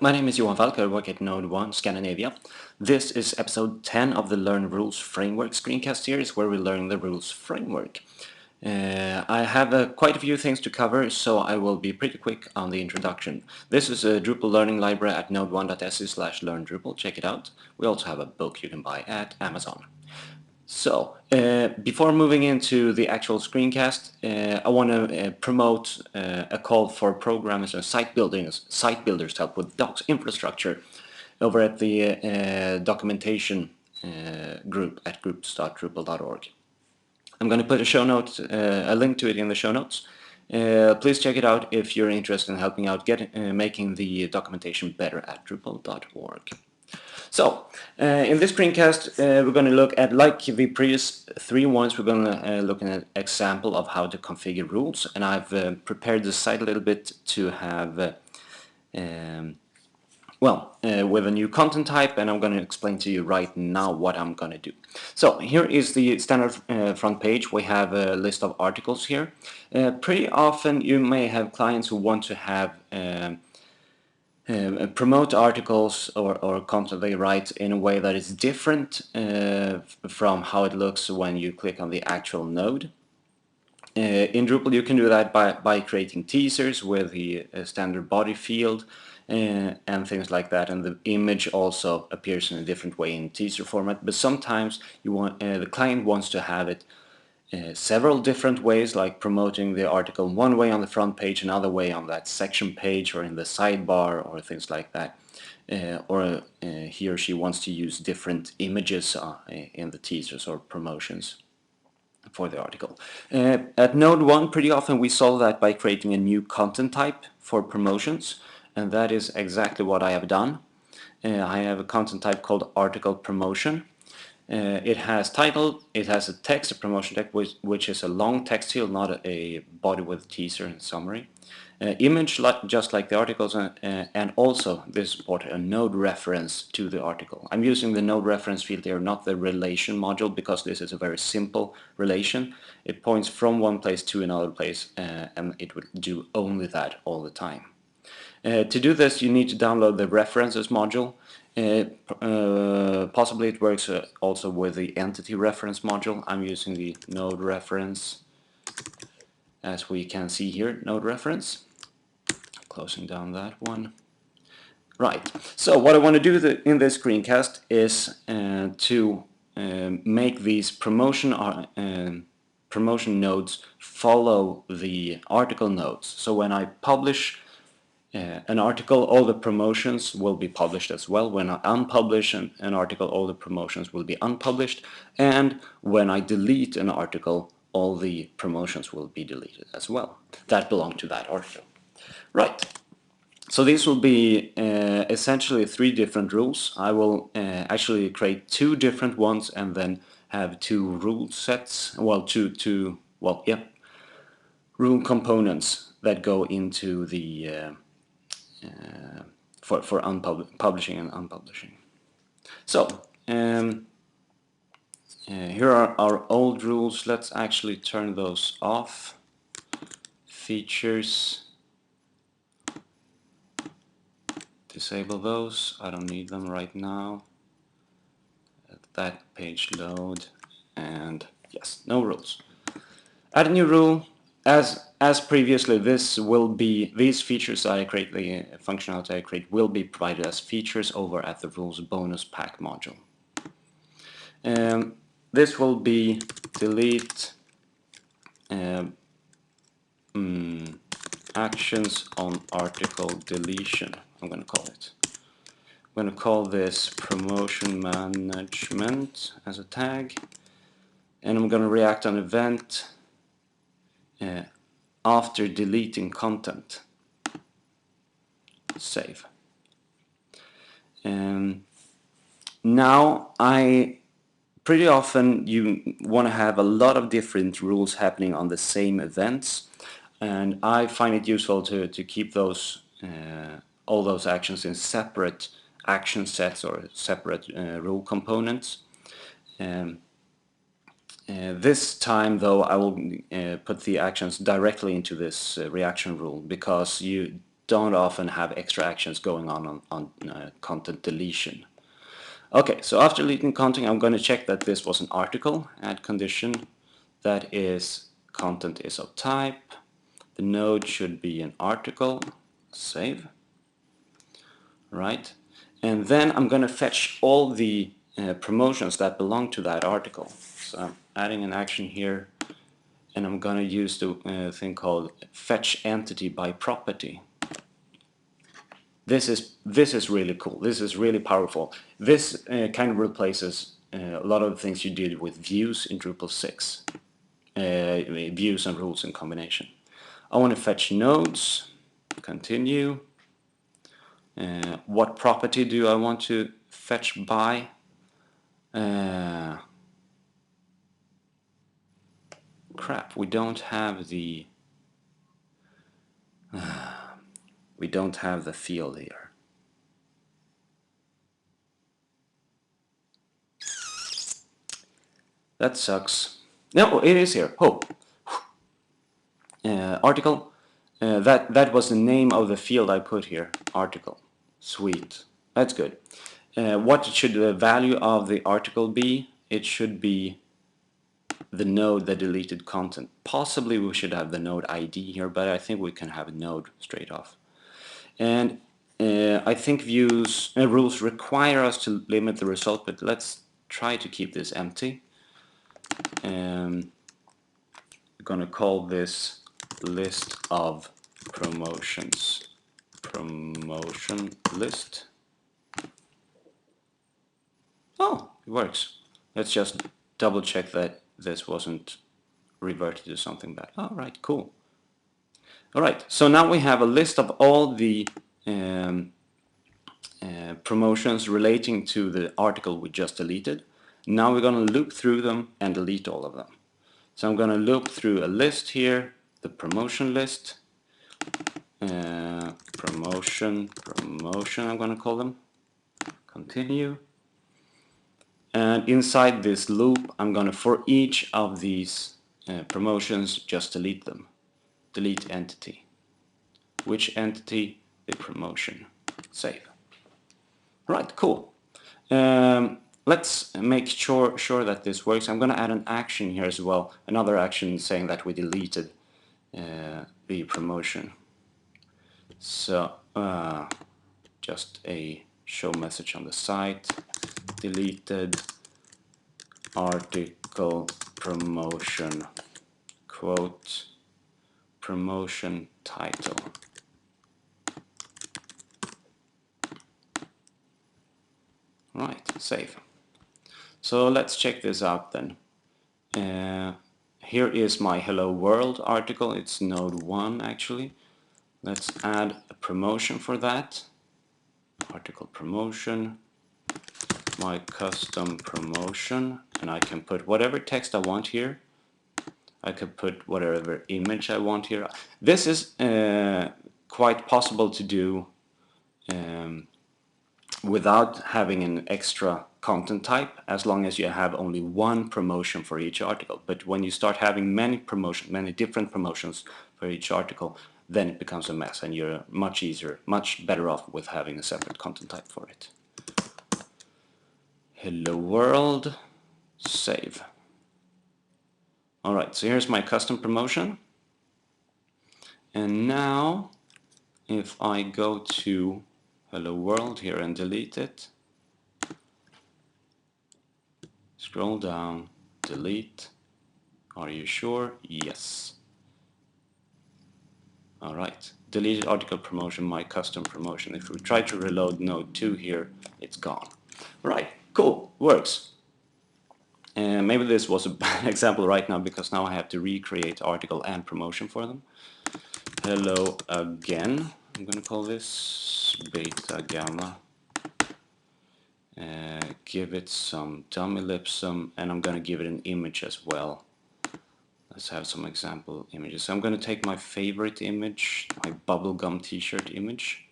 my name is Johan Falk. I work at NodeOne Scandinavia. This is episode 10 of the Learn Rules Framework screencast series where we learn the rules framework. I have quite a few things to cover, so I will be pretty quick on the introduction. This is a Drupal learning library at NodeOne.se/learn-Drupal. Check it out. We also have a book you can buy at Amazon. So, before moving into the actual screencast, I want to promote a call for programmers and site builders to help with docs infrastructure over at the documentation group at groups.drupal.org. I'm going to put a link to it in the show notes. Please check it out if you're interested in helping out making the documentation better at drupal.org. So, in this screencast, we're going to look at, like the previous three ones, we're going to look at an example of how to configure rules, and I've prepared the site a little bit to have, with a new content type, and I'm going to explain to you right now what I'm going to do. So, here is the standard front page. We have a list of articles here. Pretty often you may have clients who want to have promote articles or content they write in a way that is different from how it looks when you click on the actual node. In Drupal you can do that by creating teasers with the standard body field and things like that, and the image also appears in a different way in teaser format, but sometimes the client wants to have it several different ways, like promoting the article one way on the front page, another way on that section page or in the sidebar or things like that. Or he or she wants to use different images in the teasers or promotions for the article. At NodeOne, pretty often we solve that by creating a new content type for promotions, and that is exactly what I have done. I have a content type called article promotion. It has title, it has a text, a promotion text, which is a long text field, not a body with teaser and summary. Image, just like the articles, and also this support a node reference to the article. I'm using the node reference field here, not the relation module, because this is a very simple relation. It points from one place to another place, and it would do only that all the time. To do this, you need to download the references module. Possibly it works also with the entity reference module. I'm using the node reference, as we can see here, node reference. Closing down that one. Right, so what I want to do in this screencast is to make these promotion nodes follow the article nodes. So when I publish an article, all the promotions will be published as well. When I unpublish an article, all the promotions will be unpublished. And when I delete an article, all the promotions will be deleted as well. That belong to that article. Right. So these will be essentially three different rules. I will actually create two different ones and then have two rule sets. Well, rule components that go into the for publishing and unpublishing. So here are our old rules. Let's actually turn those off. Features. Disable those. I don't need them right now. Let that page load, and yes, no rules. Add a new rule. As previously, these features I create, the functionality I create, will be provided as features over at the rules bonus pack module. This will be delete actions on article deletion. I'm going to call it. I'm going to call this promotion management as a tag, and I'm going to react on event after deleting content. Save. Now, pretty often you want to have a lot of different rules happening on the same events, and I find it useful to keep those all those actions in separate action sets or separate rule components. This time, though, I will put the actions directly into this reaction rule, because you don't often have extra actions going on content deletion. Okay, so after deleting content, I'm going to check that this was an article. Add condition, that is content is of type. The node should be an article. Save. Right, and then I'm going to fetch all the promotions that belong to that article. So I'm adding an action here, and I'm going to use the thing called fetch entity by property. This is really cool. This is really powerful. This kind of replaces a lot of the things you did with views in Drupal 6. Views and rules in combination. I want to fetch nodes. Continue. What property do I want to fetch by? Crap, we don't have the field here. That sucks. No, it is here. Oh, article. That was the name of the field I put here. Article. Sweet. That's good. What should the value of the article be? It should be the node that deleted content. Possibly we should have the node ID here, but I think we can have a node straight off. And I think views rules require us to limit the result, but let's try to keep this empty. We're going to call this list of promotions. Promotion list. Oh, it works. Let's just double check that this wasn't reverted to something bad. All right, cool. All right, so now we have a list of all the promotions relating to the article we just deleted. Now we're going to loop through them and delete all of them. So I'm going to loop through a list here, the promotion list, promotion, I'm going to call them. Continue. And inside this loop, I'm going to, for each of these promotions, just delete them. Delete entity. Which entity? The promotion. Save. Right, cool. Let's make sure that this works. I'm going to add an action here as well. Another action saying that we deleted the promotion. So just a show message on the site. Deleted article promotion. Quote promotion title. Right, save. So let's check this out then. Here is my Hello World article. It's NodeOne actually. Let's add a promotion for that. Article promotion, my custom promotion, and I can put whatever text I want here. I could put whatever image I want here. This is quite possible to do without having an extra content type, as long as you have only one promotion for each article. But when you start having many different promotions for each article, then it becomes a mess, and you're much better off with having a separate content type for it. Hello world, save. Alright, so here's my custom promotion. And now, if I go to Hello World here and delete it, scroll down, delete. Are you sure? Yes. Alright, deleted article promotion, my custom promotion. If we try to reload node 2 here, it's gone. Alright, cool, works. And maybe this was a bad example right now, because now I have to recreate article and promotion for them. Hello again. I'm going to call this beta gamma. Give it some dummy lipsum, and I'm going to give it an image as well. Let's have some example images. So I'm going to take my favorite image, my bubblegum t-shirt image.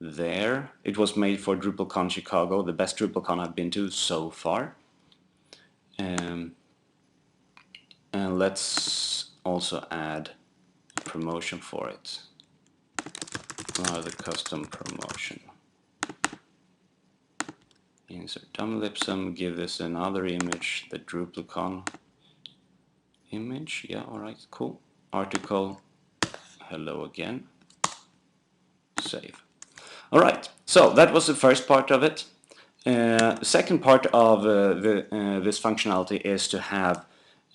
There. It was made for DrupalCon Chicago, the best DrupalCon I've been to so far. And let's also add promotion for it. The custom promotion. Insert dumlipsum, give this another image, the Drupalcon image. Yeah, alright, cool. Article, hello again. Save. Alright, so that was the first part of it. The second part of this functionality is to have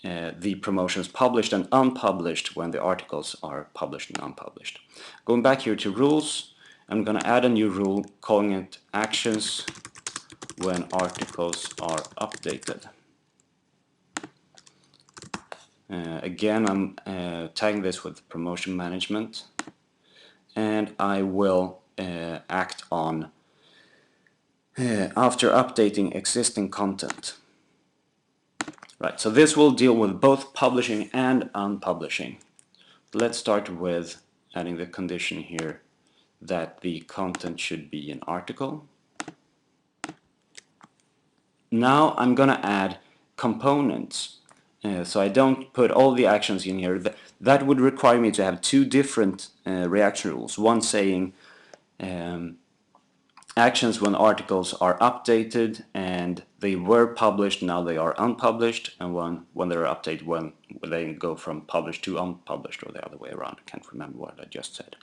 the promotions published and unpublished when the articles are published and unpublished. Going back here to rules, I'm going to add a new rule calling it actions when articles are updated. Again, I'm tagging this with promotion management, and I will act on after updating existing content. Right, so this will deal with both publishing and unpublishing. Let's start with adding the condition here that the content should be an article. Now I'm going to add components. So I don't put all the actions in here. That would require me to have two different reaction rules. One saying actions when articles are updated and they were published, now they are unpublished, and one when they're updated, when they go from published to unpublished, or the other way around. I can't remember what I just said.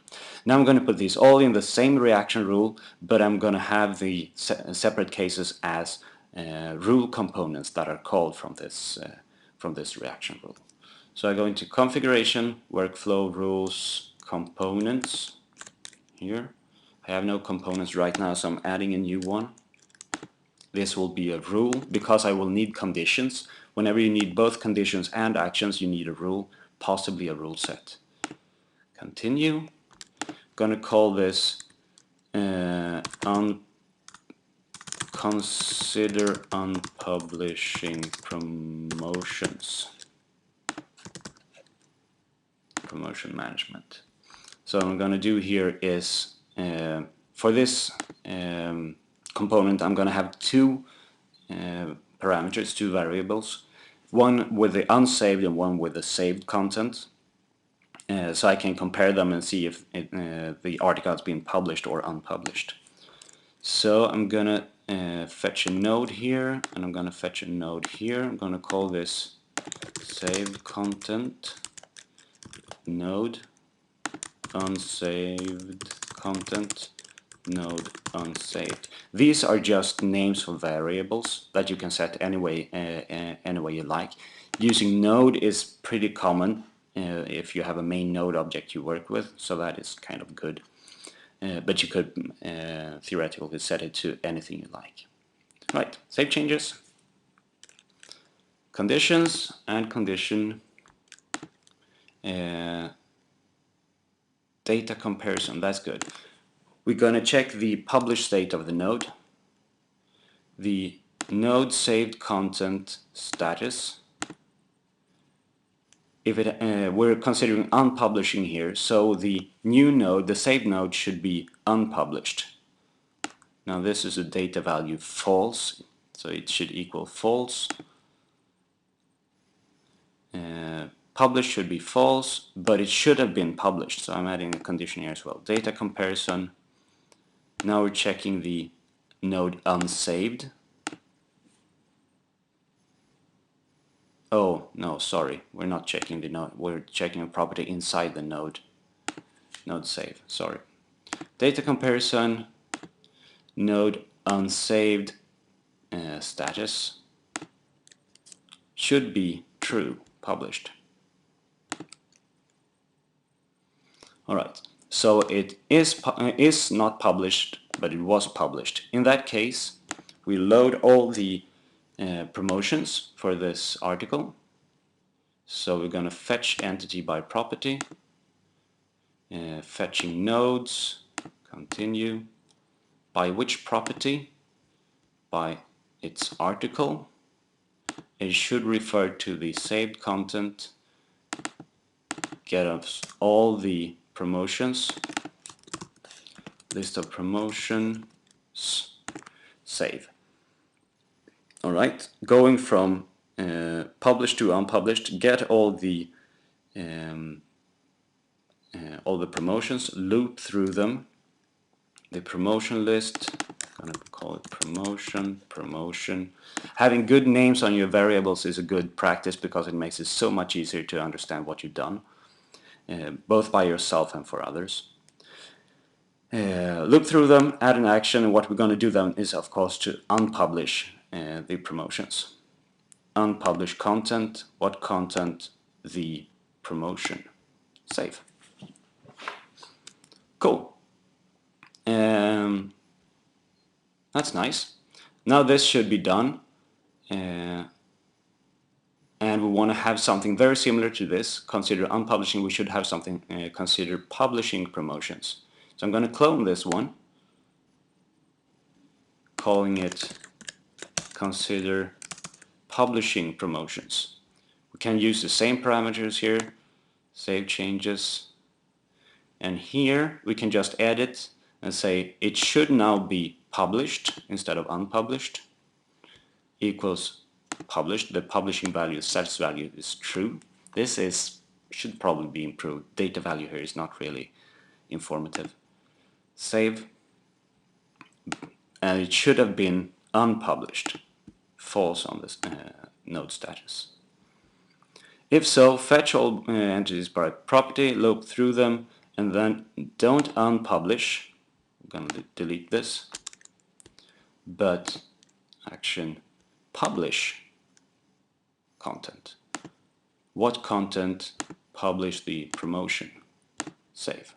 Now I'm going to put these all in the same reaction rule, but I'm going to have the separate cases as rule components that are called from this reaction rule. So I go into configuration, workflow rules, components here. I have no components right now, so I'm adding a new one. This will be a rule because I will need conditions. Whenever you need both conditions and actions, you need a rule, possibly a rule set. Continue. Gonna call this consider unpublishing promotions. Promotion management. So what I'm going to do here is for this component I'm going to have two parameters, two variables, one with the unsaved and one with the saved content, so I can compare them and see if the article has been published or unpublished. So I'm going to fetch a node here, and I'm going to fetch a node here. I'm going to call this saved content node, unsaved content node unsaved. These are just names for variables that you can set any way you like. Using node is pretty common if you have a main node object you work with, so that is kind of good. But you could theoretically set it to anything you like. Right, save changes. Conditions and condition. Data comparison, that's good. We're going to check the published state of the node, the node saved content status. If we're considering unpublishing here, so the new node, the saved node, should be unpublished. Now this is a data value false, so it should equal false. Published should be false, but it should have been published, so I'm adding a condition here as well. Data comparison. Now we're checking the node unsaved. Oh, no, sorry, we're not checking the node, we're checking a property inside the node save, sorry. Data comparison, node unsaved status should be true, published. Alright, so it is not published, but it was published. In that case, we load all the promotions for this article. So we're going to fetch entity by property, fetching nodes, continue. By which property? By its article. It should refer to the saved content, get us all the promotions, list of promotions, save. Alright, going from published to unpublished, get all the all the promotions, loop through them. The promotion list, I'm gonna call it promotion. Having good names on your variables is a good practice because it makes it so much easier to understand what you've done, both by yourself and for others. Loop through them, add an action, and what we're going to do then is of course to unpublish the promotions. Unpublish content, what content? The promotion. Save. Cool. That's nice. Now this should be done, and we want to have something very similar to this. Consider unpublishing, we should have something, consider publishing promotions. So I'm going to clone this one, calling it consider publishing promotions. We can use the same parameters here, save changes, and here we can just edit and say it should now be published instead of unpublished, equals published. The publishing value, status value is true. This should probably be improved. Data value here is not really informative. Save, and it should have been unpublished, false on this node status. If so, fetch all entities by property, loop through them, and then don't unpublish. I'm going to delete this, but action publish content. What content? Publish the promotion. Save.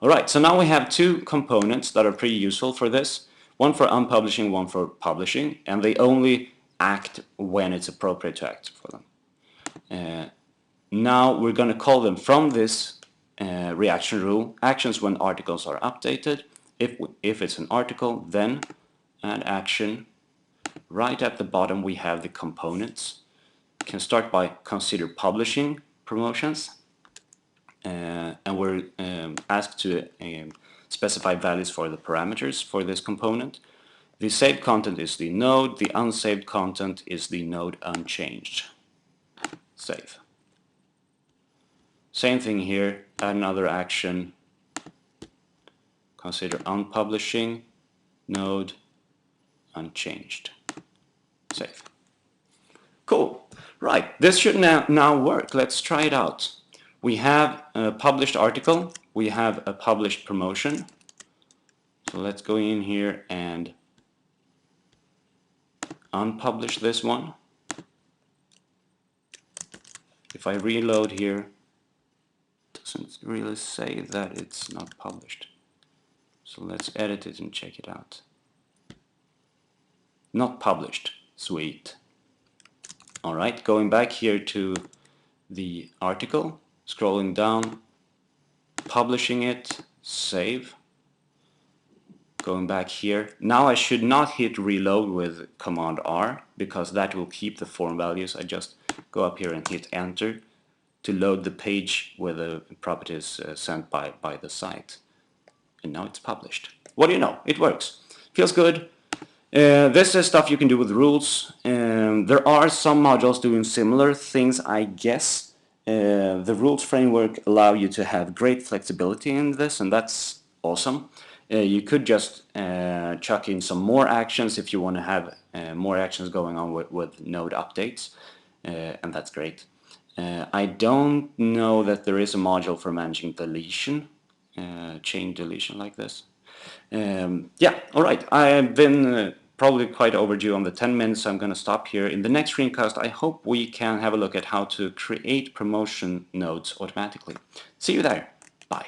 Alright, so now we have two components that are pretty useful for this. One for unpublishing, one for publishing, and they only act when it's appropriate to act for them. Now we're going to call them from this reaction rule, actions when articles are updated. If it's an article, then add action. Right at the bottom we have the components. We can start by consider publishing promotions, and we're asked to specify values for the parameters for this component. The saved content is the node, the unsaved content is the node unchanged. Save. Same thing here, add another action, consider unpublishing, node unchanged. Save. Cool. Right, this should now work. Let's try it out. We have a published article, we have a published promotion. So let's go in here and unpublish this one. If I reload here, it doesn't really say that it's not published. So let's edit it and check it out. Not published. Sweet. Alright, going back here to the article, scrolling down, publishing it, save. Going back here. Now I should not hit reload with Command R because that will keep the form values. I just go up here and hit enter to load the page where the properties sent by the site. And now it's published. What do you know? It works. Feels good. This is stuff you can do with rules. There are some modules doing similar things, I guess. The rules framework allow you to have great flexibility in this, and that's awesome. You could just chuck in some more actions if you want to have more actions going on with node updates, and that's great. I don't know that there is a module for managing deletion, chain deletion like this. Yeah, alright, I've been probably quite overdue on the 10 minutes, so I'm going to stop here. In the next screencast, I hope we can have a look at how to create promotion nodes automatically. See you there. Bye.